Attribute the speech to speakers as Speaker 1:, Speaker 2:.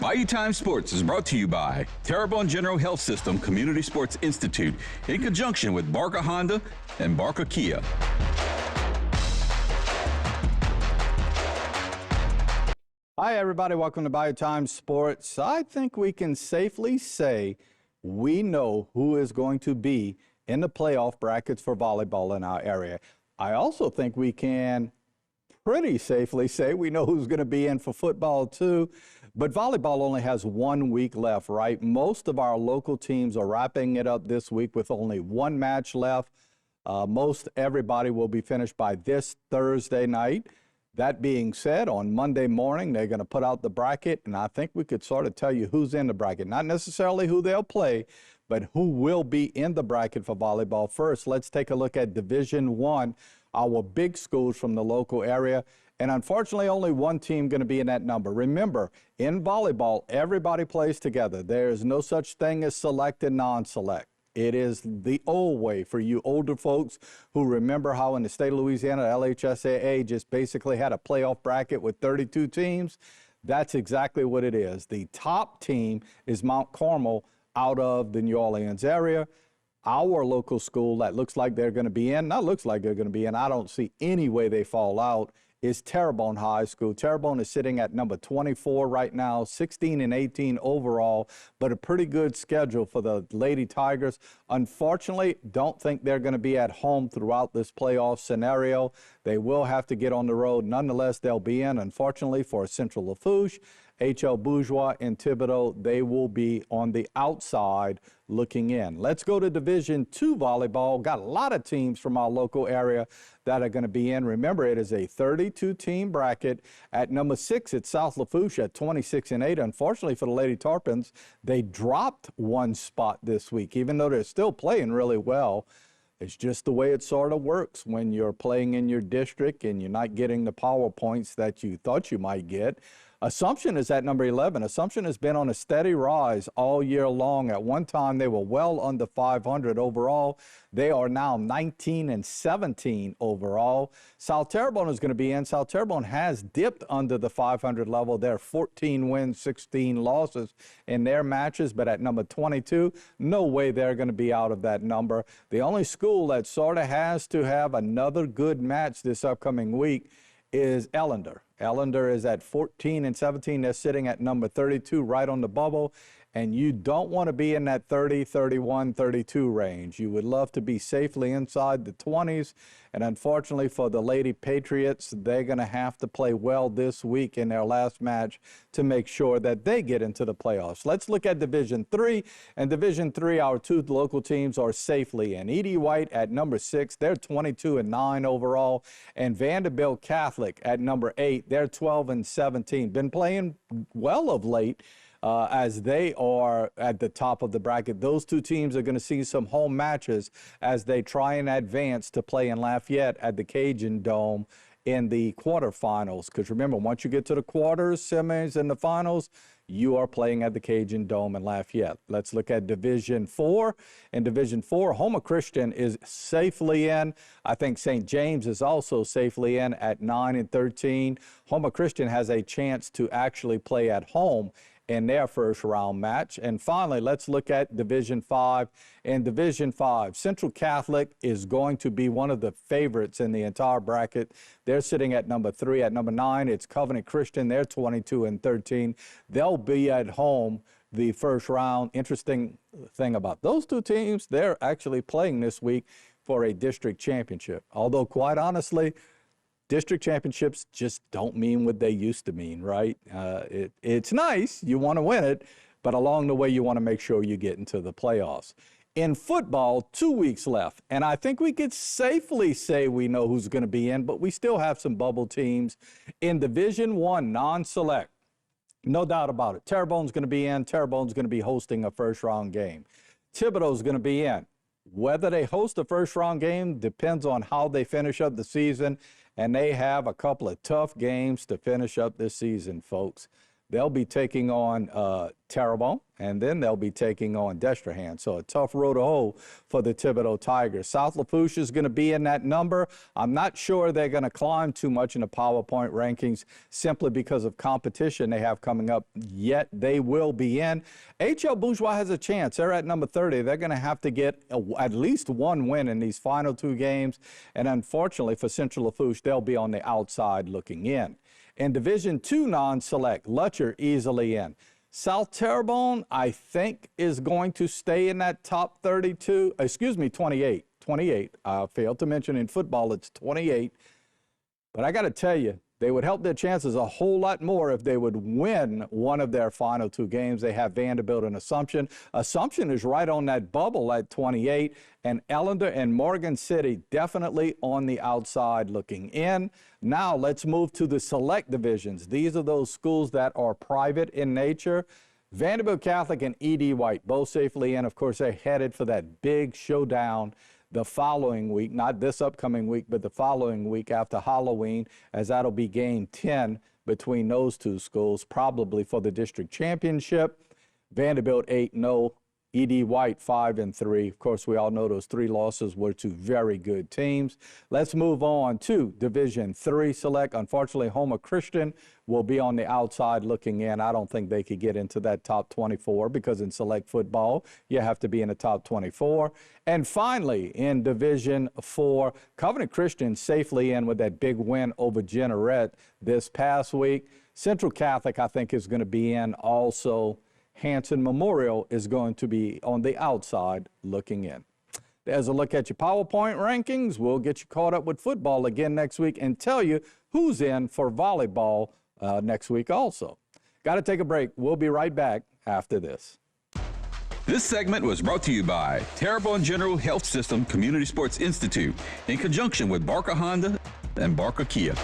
Speaker 1: Bayou Time Sports is brought to you by Terrebonne General Health System Community Sports Institute in conjunction with Barker Honda and Barker Kia.
Speaker 2: Hi, everybody. Welcome to Bayou Time Sports. I think we can safely say we know who is going to be in the playoff brackets for volleyball in our area. I also think we can pretty safely say we know who's going to be in for football, too. But volleyball only has 1 week left, right? Most of our local teams are wrapping it up this week with only one match left. Most everybody will be finished by this Thursday night. That being said, on Monday morning, they're going to put out the bracket, and I think we could sort of tell you who's in the bracket. Not necessarily who they'll play, but who will be in the bracket for volleyball. First, let's take a look at Division I, our big schools from the local area. And unfortunately, only one team going to be in that number. Remember, in volleyball, everybody plays together. There is no such thing as select and non-select. It is the old way for you older folks who remember how in the state of Louisiana, LHSAA just basically had a playoff bracket with 32 teams. That's exactly what it is. The top team is Mount Carmel out of the New Orleans area. Our local school that looks like they're going to be in, not looks like they're going to be in, I don't see any way they fall out, is Terrebonne High School. Terrebonne is sitting at number 24 right now, 16-18 overall, but a pretty good schedule for the Lady Tigers. Unfortunately, don't think they're going to be at home throughout this playoff scenario. They will have to get on the road. Nonetheless, they'll be in. Unfortunately, for Central Lafourche, H.L. Bourgeois, and Thibodaux, they will be on the outside looking in. Let's go to Division II volleyball. Got a lot of teams from our local area that are going to be in. Remember, it is a 32-team bracket. At number 6, it's South Lafourche at 26-8. Unfortunately for the Lady Tarpons, they dropped one spot this week, even though they're still playing really well. It's just the way it sort of works when you're playing in your district and you're not getting the power points that you thought you might get. Assumption is at number 11. Assumption has been on a steady rise all year long. At one time, they were well under 500 overall. They are now 19-17 overall. South Terrebonne is going to be in. South Terrebonne has dipped under the 500 level. They're 14 wins, 16 losses in their matches, but at number 22, no way they're going to be out of that number. The only school that sort of has to have another good match this upcoming week is Ellender. Ellender is at 14-17. They're sitting at number 32, right on the bubble. And you don't want to be in that 30, 31, 32 range. You would love to be safely inside the 20s. And unfortunately for the Lady Patriots, they're going to have to play well this week in their last match to make sure that they get into the playoffs. Let's look at Division III. And Division III, our two local teams are safely in. E.D. White at number 6, they're 22-9 overall. And Vanderbilt Catholic at number 8, they're 12-17. Been playing well of late. As they are at the top of the bracket. Those two teams are going to see some home matches as they try and advance to play in Lafayette at the Cajun Dome in the quarterfinals. Because remember, once you get to the quarters, semis, and the finals, you are playing at the Cajun Dome in Lafayette. Let's look at Division IV. In Division IV, Houma Christian is safely in. I think St. James is also safely in at 9-13. Houma Christian has a chance to actually play at home in their first round match. And finally, let's look at Division V. In Division V, Central Catholic is going to be one of the favorites in the entire bracket. They're sitting at number 3. At number 9, it's Covenant Christian. They're 22-13. They'll be at home the first round. Interesting thing about those two teams, they're actually playing this week for a district championship. Although, quite honestly, district championships just don't mean what they used to mean, right? It's nice. You want to win it, but along the way, you want to make sure you get into the playoffs. In football, 2 weeks left, and I think we could safely say we know who's going to be in, but we still have some bubble teams. In Division I, non-select, no doubt about it. Terrebonne's going to be in. Terrebonne's going to be hosting a first-round game. Thibodaux's going to be in. Whether they host a first-round game depends on how they finish up the season, and they have a couple of tough games to finish up this season, folks. They'll be taking on Terrebonne, and then they'll be taking on Destrehan. So a tough road to hoe for the Thibodeau Tigers. South Lafourche is going to be in that number. I'm not sure they're going to climb too much in the PowerPoint rankings simply because of competition they have coming up, yet they will be in. H.L. Bourgeois has a chance. They're at number 30. They're going to have to get at least one win in these final two games, and unfortunately for Central Lafourche, they'll be on the outside looking in. In Division II non-select, Lutcher easily in. South Terrebonne, I think, is going to stay in that top 32, 28. 28. I failed to mention in football it's 28. But I got to tell you, they would help their chances a whole lot more if they would win one of their final two games. They have Vanderbilt and Assumption. Assumption is right on that bubble at 28, and Ellender and Morgan City definitely on the outside looking in. Now let's move to the select divisions. These are those schools that are private in nature. Vanderbilt Catholic and E.D. White both safely in. Of course, they're headed for that big showdown the following week, not this upcoming week, but the following week after Halloween, as that'll be game 10 between those two schools, probably for the district championship. Vanderbilt 8-0, E.D. White 5-3. Of course, we all know those three losses were to very good teams. Let's move on to Division III select. Unfortunately, Houma Christian will be on the outside looking in. I don't think they could get into that top 24 because in select football, you have to be in the top 24. And finally, in Division IV, Covenant Christian safely in with that big win over Jeanerette this past week. Central Catholic, I think, is going to be in also. Hanson Memorial is going to be on the outside looking in. There's a look at your PowerPoint rankings. We'll get you caught up with football again next week and tell you who's in for volleyball next week also. Got to take a break. We'll be right back after this.
Speaker 1: This segment was brought to you by Terrebonne General Health System Community Sports Institute in conjunction with Barker Honda and Barker Kia.